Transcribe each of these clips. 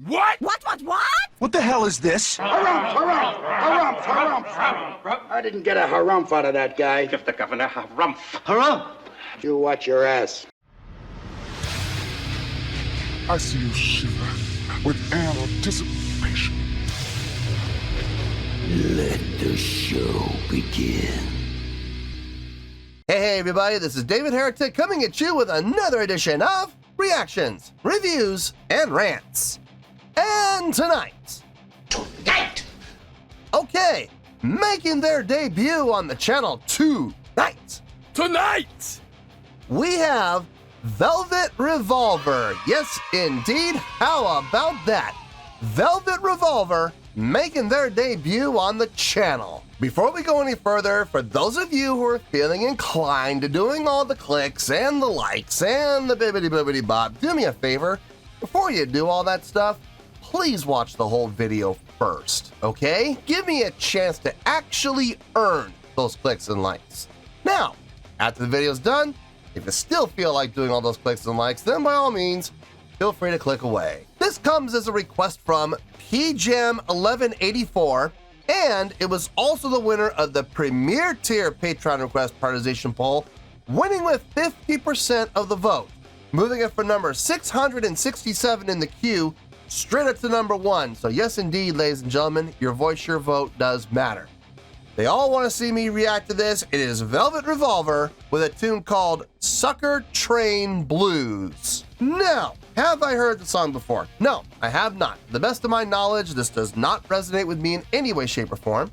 What? What? What the hell is this? Harumph. I didn't get a harumph out of that guy. Give the governor harumph. Harumph! You watch your ass. I see you shiver with anticipation. Let the show begin. Hey everybody, this is David Heretic coming at you with another edition of Reactions, Reviews, and Rants. And tonight, okay, making their debut on the channel tonight, we have Velvet Revolver. Yes, indeed. How about that? Velvet Revolver making their debut on the channel. Before we go any further, for those of you who are feeling inclined to doing all the clicks and the likes and the bibbidi-bibbidi bop, do me a favor. Before you do all that stuff, please watch the whole video first, okay? Give me a chance to actually earn those clicks and likes. Now, after the video's done, if you still feel like doing all those clicks and likes, then by all means, feel free to click away. This comes as a request from PGem1184, and it was also the winner of the Premier Tier Patreon Request Prioritization Poll, winning with 50% of the vote, moving it from number 667 in the queue straight up to number 1. So yes, indeed, ladies and gentlemen, your voice, your vote does matter. They all want to see me react to this. It is Velvet Revolver with a tune called Sucker Train Blues. Now, have I heard the song before? No, I have not. To the best of my knowledge, this does not resonate with me in any way, shape, or form.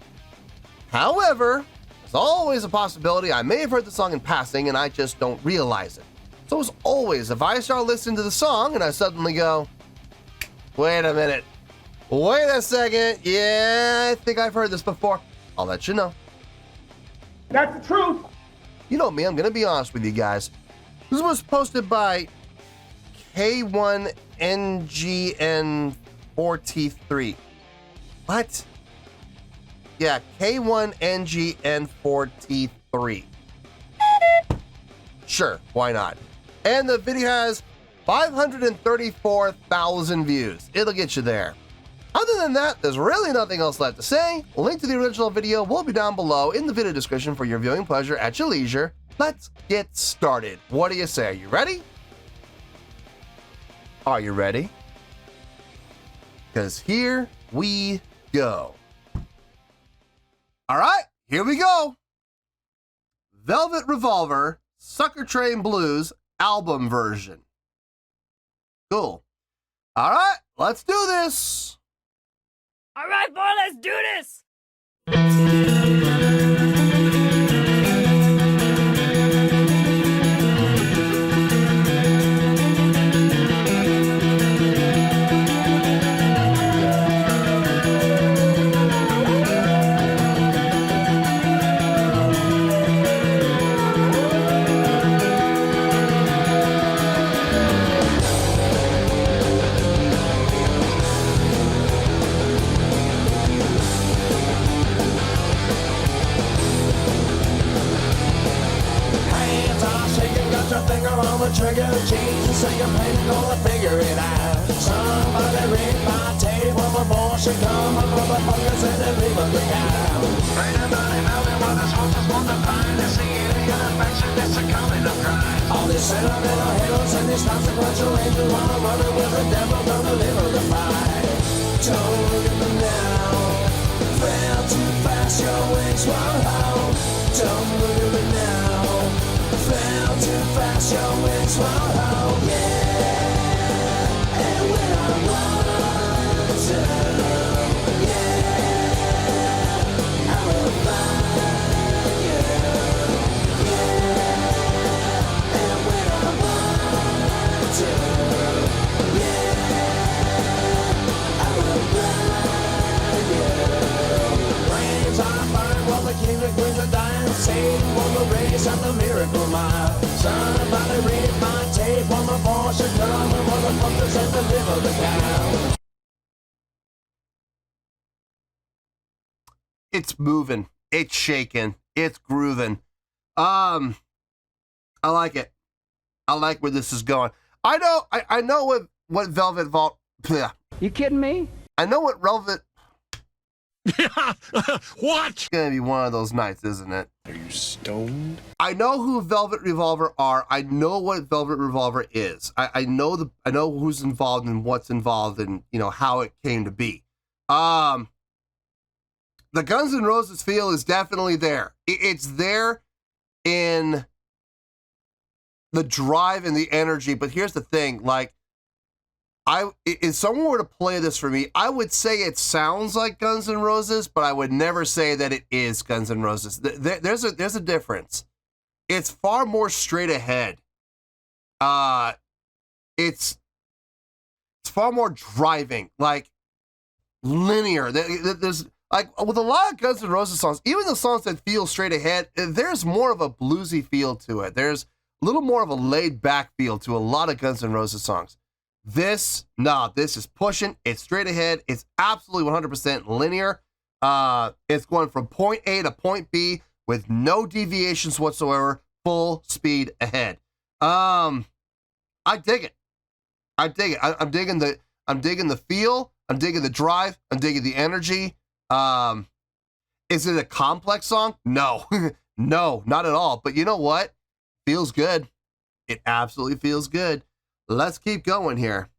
However, there's always a possibility I may have heard the song in passing and I just don't realize it. So as always, if I start listening to the song and I suddenly go, wait a minute, wait a second, yeah, I think I've heard this before, I'll let you know. That's the truth. You know me, I'm gonna be honest with you guys. This was posted by K1NGN4T3. What? Yeah, K1NGN4T3. Sure, why not? And the video has 534,000 views. It'll get you there. Other than that, there's really nothing else left to say. A link to the original video will be down below in the video description for your viewing pleasure at your leisure. Let's get started. What do you say? Are you ready? Are you ready? Because here we go. All right, here we go. Velvet Revolver, Sucker Train Blues album version. Cool. All right, let's do this. All right, boy, let's do this. Trigger, Jesus, say you're paying, gonna figure it out. Somebody ring my table before she come. Motherfuckers in the leave of the cow. Ain't nobody knowing what the soldiers want to find. It's the idiot affection, it's a coming of crime. All these sentimental heroes and these consequential angels wanna run it with the devil, gonna deliver the fight. Told him now, fell too fast, your wings were out. Don't move it now. Fell too fast, your wings were out, yeah. And when I want to, yeah, I will find you, yeah. And when I want to, yeah, I will find you. Rains are burning while the kings and queens are dying. Satan won the race at the Miracle Mile. Somebody read my tape on the force and come. The motherfuckers at the live of the cow. It's moving. It's shaking. It's grooving. I like it. I like where this is going. I know what Velvet Vault. You kidding me? I know what Velvet... What? It's gonna be one of those nights, isn't it? Are you stoned? I know who Velvet Revolver are. I know what Velvet Revolver is. I know who's involved and what's involved and, you know, how it came to be. The Guns N' Roses feel is definitely there. It's there in the drive and the energy. But here's the thing, like, if someone were to play this for me, I would say it sounds like Guns N' Roses, but I would never say that it is Guns N' Roses. There's a difference. It's far more straight ahead. It's far more driving, like linear. There's like with a lot of Guns N' Roses songs, even the songs that feel straight ahead, there's more of a bluesy feel to it. There's a little more of a laid back feel to a lot of Guns N' Roses songs. This is pushing. It's straight ahead. It's absolutely 100% linear. It's going from point A to point B with no deviations whatsoever. Full speed ahead. I dig it. I'm digging the feel. I'm digging the drive. I'm digging the energy. Is it a complex song? No, no, not at all. But you know what? Feels good. It absolutely feels good. Let's keep going here.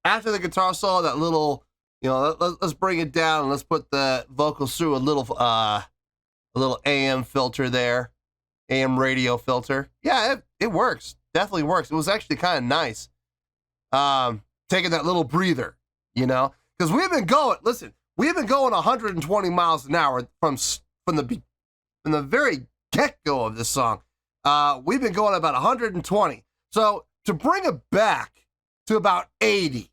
After the guitar solo, that little, you know, let's bring it down and let's put the vocals through a little AM filter there, AM radio filter. Yeah, it works. Definitely works. It was actually kind of nice. Taking that little breather, you know, because we've been going 120 miles an hour from the very get-go of this song. We've been going about 120. So to bring it back to about 80,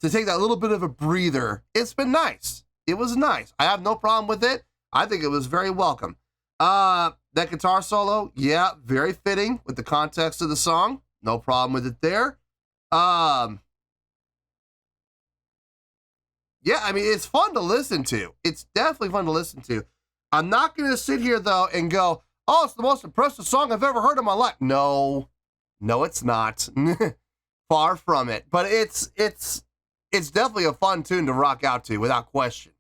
to take that little bit of a breather, it's been nice. It was nice. I have no problem with it. I think it was very welcome. That guitar solo, yeah, very fitting with the context of the song. No problem with it there. Yeah, I mean, it's fun to listen to. It's definitely fun to listen to. I'm not going to sit here, though, and go, oh, it's the most impressive song I've ever heard in my life. No, it's not. Far from it. But it's definitely a fun tune to rock out to, without question.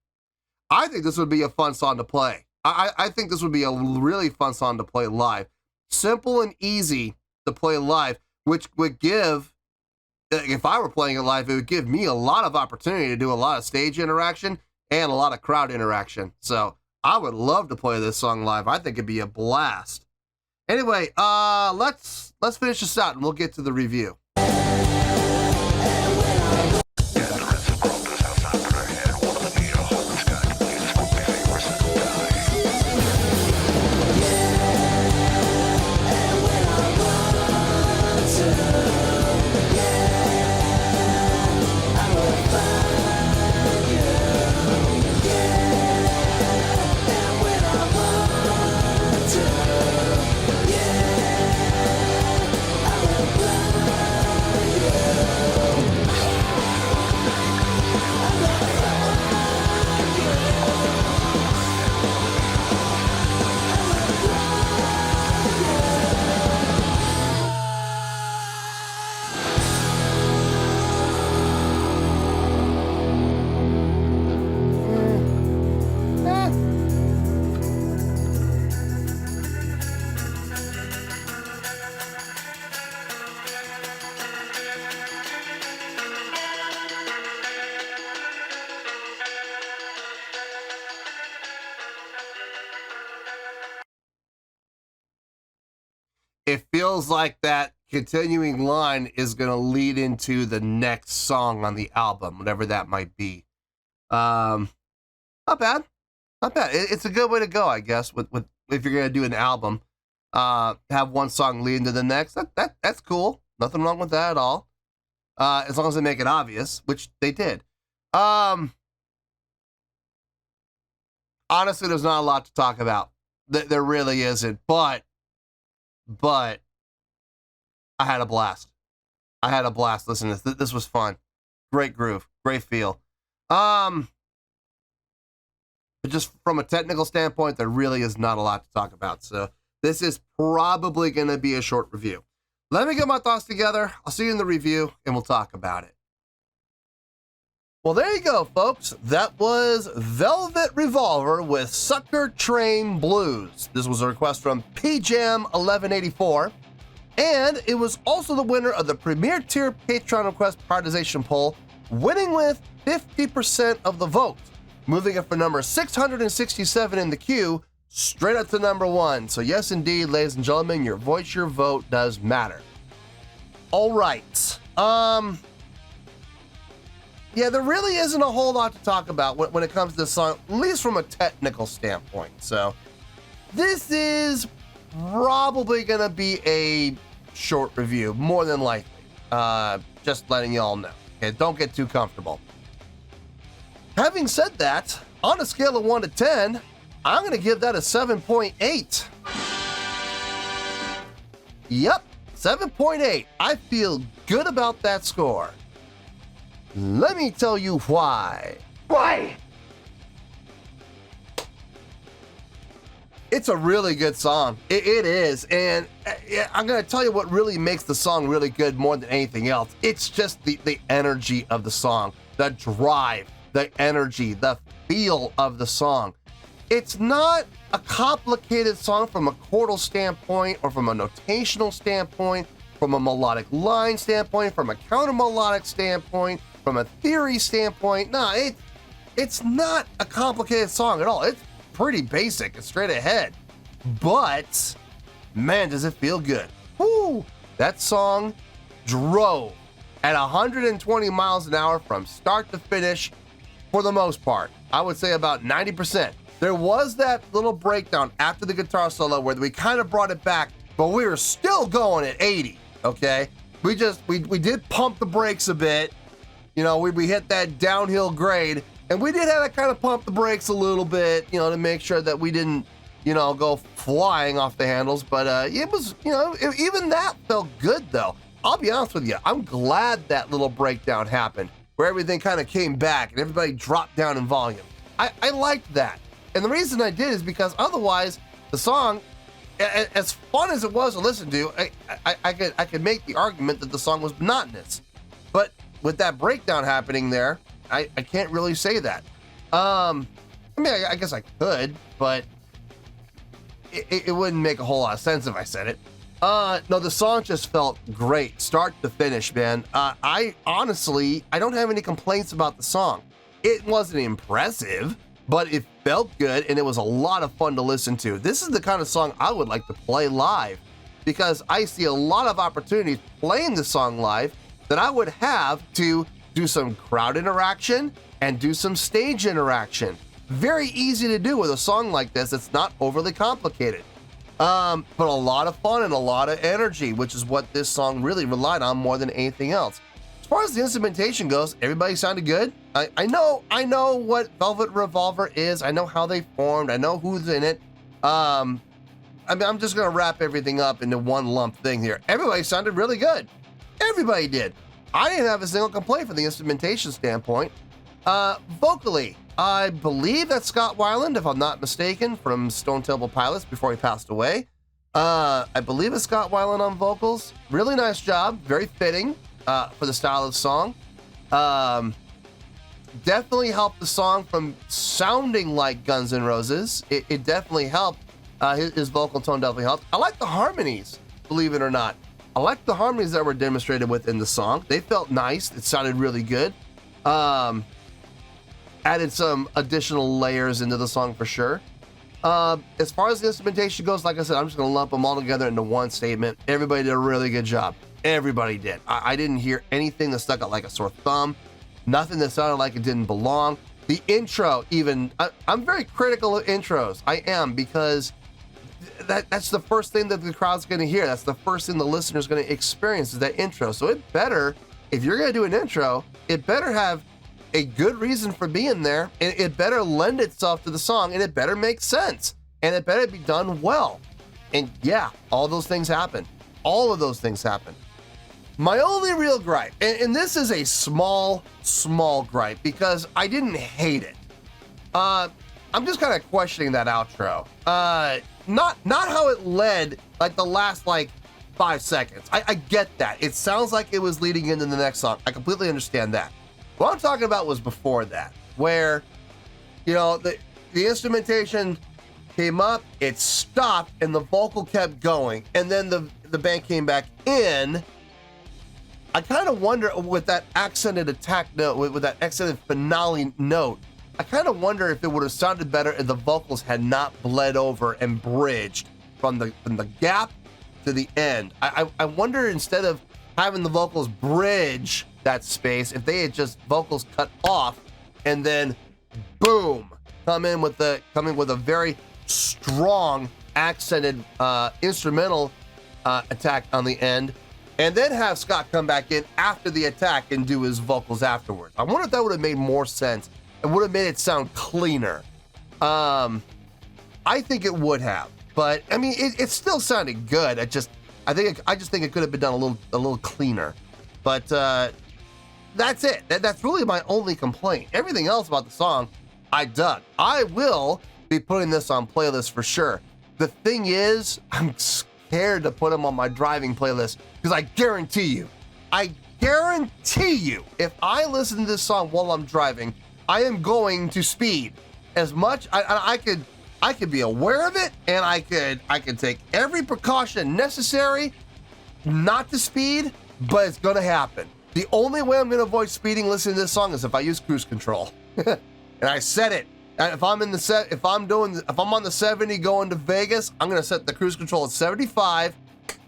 I think this would be a fun song to play. I think this would be a really fun song to play live. Simple and easy to play live, which would give, if I were playing it live, it would give me a lot of opportunity to do a lot of stage interaction and a lot of crowd interaction. So I would love to play this song live. I think it'd be a blast. Anyway, let's finish this out and we'll get to the review. it feels like that continuing line is going to lead into the next song on the album, whatever that might be. Not bad. Not bad. It's a good way to go, I guess, with if you're going to do an album. Have one song lead into the next. That's cool. Nothing wrong with that at all. As long as they make it obvious, which they did. Honestly, there's not a lot to talk about. There really isn't. But I had a blast. I had a blast listening to this. This was fun. Great groove. Great feel. But just from a technical standpoint, there really is not a lot to talk about. So this is probably going to be a short review. Let me get my thoughts together. I'll see you in the review, and we'll talk about it. Well, there you go, folks. That was Velvet Revolver with Sucker Train Blues. This was a request from PJam1184, and it was also the winner of the Premier Tier Patreon Request Prioritization Poll, winning with 50% of the vote, moving it from number 667 in the queue straight up to number 1. So yes, indeed, ladies and gentlemen, your voice, your vote does matter. All right. Yeah, there really isn't a whole lot to talk about when it comes to this song, at least from a technical standpoint. So this is probably going to be a short review, more than likely. Just letting you all know. Okay, don't get too comfortable. Having said that, on a scale of 1 to 10, I'm going to give that a 7.8. Yep, 7.8. I feel good about that score. Let me tell you why. Why? It's a really good song. It is. And I'm going to tell you what really makes the song really good more than anything else. It's just the energy of the song, the drive, the energy, the feel of the song. It's not a complicated song from a chordal standpoint or from a notational standpoint, from a melodic line standpoint, from a counter melodic standpoint, from a theory standpoint. No, it's not a complicated song at all. It's pretty basic. It's straight ahead. But, man, does it feel good. Woo! That song drove at 120 miles an hour from start to finish for the most part. I would say about 90%. There was that little breakdown after the guitar solo where we kind of brought it back, but we were still going at 80, okay? We did pump the brakes a bit. You know, we hit that downhill grade, and we did have to kind of pump the brakes a little bit, you know, to make sure that we didn't, you know, go flying off the handles. But it was, you know, even that felt good, though. I'll be honest with you. I'm glad that little breakdown happened where everything kind of came back and everybody dropped down in volume. I liked that. And the reason I did is because otherwise the song, as fun as it was to listen to, I could make the argument that the song was monotonous. But with that breakdown happening there, I can't really say that. I mean, I guess I could, but it wouldn't make a whole lot of sense if I said it. No, the song just felt great, start to finish, man. I honestly don't have any complaints about the song. It wasn't impressive, but it felt good, and it was a lot of fun to listen to. This is the kind of song I would like to play live, because I see a lot of opportunities playing the song live that I would have to do some crowd interaction and do some stage interaction. Very easy to do with a song like this. It's not overly complicated. But a lot of fun and a lot of energy, which is what this song really relied on more than anything else. As far as the instrumentation goes, everybody sounded good. I know what Velvet Revolver is. I know how they formed. I know who's in it. I mean, I'm just gonna wrap everything up into one lump thing here. Everybody sounded really good. Everybody did. I didn't have a single complaint from the instrumentation standpoint. Vocally, I believe that's Scott Weiland, if I'm not mistaken, from Stone Temple Pilots before he passed away. I believe it's Scott Weiland on vocals. Really nice job. Very fitting for the style of the song. Definitely helped the song from sounding like Guns N' Roses. It definitely helped. His vocal tone definitely helped. I like the harmonies, believe it or not. I like the harmonies that were demonstrated within the song. They felt nice. It sounded really good. Added some additional layers into the song for sure. As far as the instrumentation goes, like I said, I'm just going to lump them all together into one statement. Everybody did a really good job. Everybody did. I didn't hear anything that stuck out like a sore thumb. Nothing that sounded like it didn't belong. The intro, even, I'm very critical of intros. I am, because that's the first thing that the crowd's going to hear. That's the first thing the listener's going to experience is that intro. So it better, if you're going to do an intro, it better have a good reason for being there, and it better lend itself to the song, and it better make sense, and it better be done well. And yeah, all those things happen. All of those things happen. My only real gripe, and this is a small gripe, because I didn't hate it. I'm just kind of questioning that outro. Not how it led, like the last 5 seconds. I get that. It sounds like it was leading into the next song. I completely understand that. What I'm talking about was before that, where, the instrumentation came up, it stopped, and the vocal kept going, and then the band came back in. I kind of wonder, with that accented attack note, with that accented finale note, I kind of wonder if it would have sounded better if the vocals had not bled over and bridged from the gap to the end. I wonder, instead of having the vocals bridge that space, if they had just vocals cut off and then boom, come in with a very strong accented instrumental attack on the end, and then have Scott come back in after the attack and do his vocals afterwards. I wonder if that would have made more sense and would have made it sound cleaner. I think it would have, but I mean, it still sounded good. I just think it could have been done a little cleaner. But that's it. That's really my only complaint. Everything else about the song, I dug. I will be putting this on playlist for sure. The thing is, I'm scared to put them on my driving playlist, because I guarantee you, if I listen to this song while I'm driving, I am going to speed as much. I could be aware of it, and I could take every precaution necessary not to speed, but it's gonna happen. The only way I'm gonna avoid speeding listening to this song is if I use cruise control. And I said it. If I'm on the 70 going to Vegas, I'm gonna set the cruise control at 75,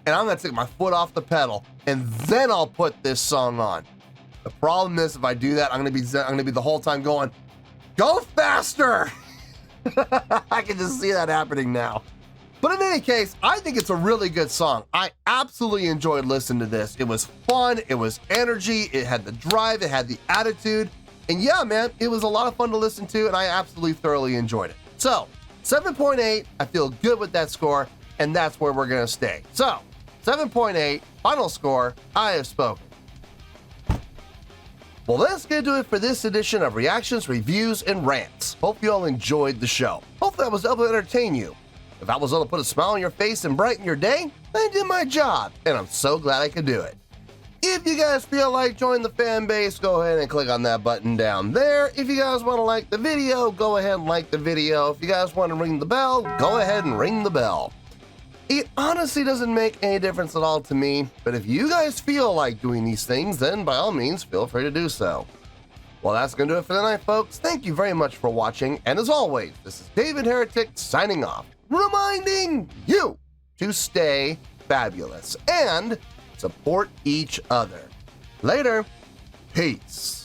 and I'm gonna take my foot off the pedal, and then I'll put this song on. The problem is, if I do that, I'm gonna be the whole time going, "Go faster!" I can just see that happening now. But in any case, I think it's a really good song. I absolutely enjoyed listening to this. It was fun, it was energy, it had the drive, it had the attitude. And yeah, man, it was a lot of fun to listen to, and I absolutely thoroughly enjoyed it. So, 7.8, I feel good with that score, and that's where we're gonna stay. So, 7.8, final score, I have spoken. Well, that's gonna do it for this edition of Reactions, Reviews, and Rants. Hope you all enjoyed the show. Hopefully I was able to entertain you. If I was able to put a smile on your face and brighten your day, I did my job, and I'm so glad I could do it. If you guys feel like joining the fan base, go ahead and click on that button down there. If you guys want to like the video, go ahead and like the video. If you guys want to ring the bell, go ahead and ring the bell. It honestly doesn't make any difference at all to me, but if you guys feel like doing these things, then by all means, feel free to do so. Well, that's going to do it for tonight, folks. Thank you very much for watching, and as always, this is David Heretic signing off, reminding you to stay fabulous and support each other. Later. Peace.